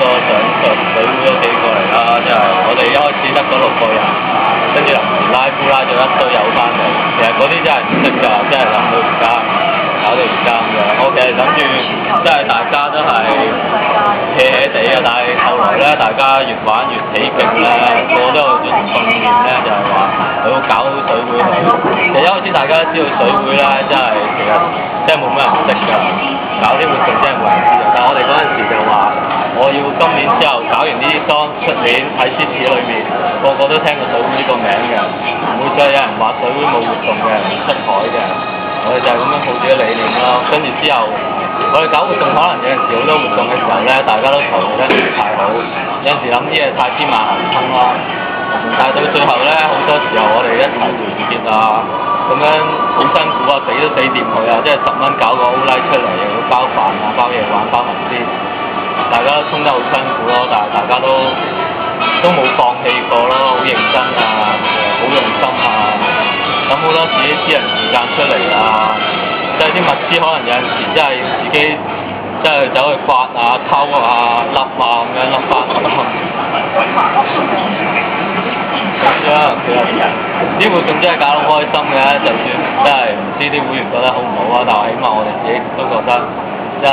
個上水會都幾過嚟啦，即係我哋一開始得嗰6個人，跟住臨時拉夫拉咗一堆友翻嚟，其實嗰啲真係唔識㗎，真係諗到而家。搞到而家咁樣，我其實諗住即係大家都係 hea 地嘅，但係後來咧，大家越玩越起勁咧，個個都有種信念咧，就係話佢會搞好水會去。其實一開始大家都知道水會咧，真係其實真係冇乜人識㗎，搞啲活動真係冇人知㗎。但係我哋嗰陣時就話，我要今年之後搞完呢啲檔，出年喺獅子裏面，個個都聽過水會呢個名嘅，唔會再有人話水會冇活動嘅，唔出海嘅。我哋就係咁樣抱住啲理念咯，跟住之後，我哋搞活動可能有陣時好多活動嘅時候咧，大家都投入得唔太好，有陣時諗啲嘢太天馬行空咯。但係到最後咧，好多時候我哋一齊團結啊，咁樣好辛苦啊，死都死掂佢啊，即係10蚊搞個 O-Line 出嚟，又要包飯啊、包嘢玩、包紅絲，大家都衝得好辛苦咯，但係大家都冇放棄過咯，好認真啊，好用心啊。咁好多自己私人時間出嚟啊，即係啲物資可能有陣時真係自己即係走去刮啊、偷啊、笠啊咁樣笠翻咁啊。咁樣其實啲活動真係搞到開心嘅，就算真係唔知啲會員覺得好唔好啊，但係起碼我哋自己都覺得真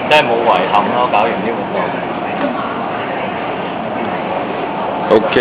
係冇遺憾咯，搞完啲活動。OK。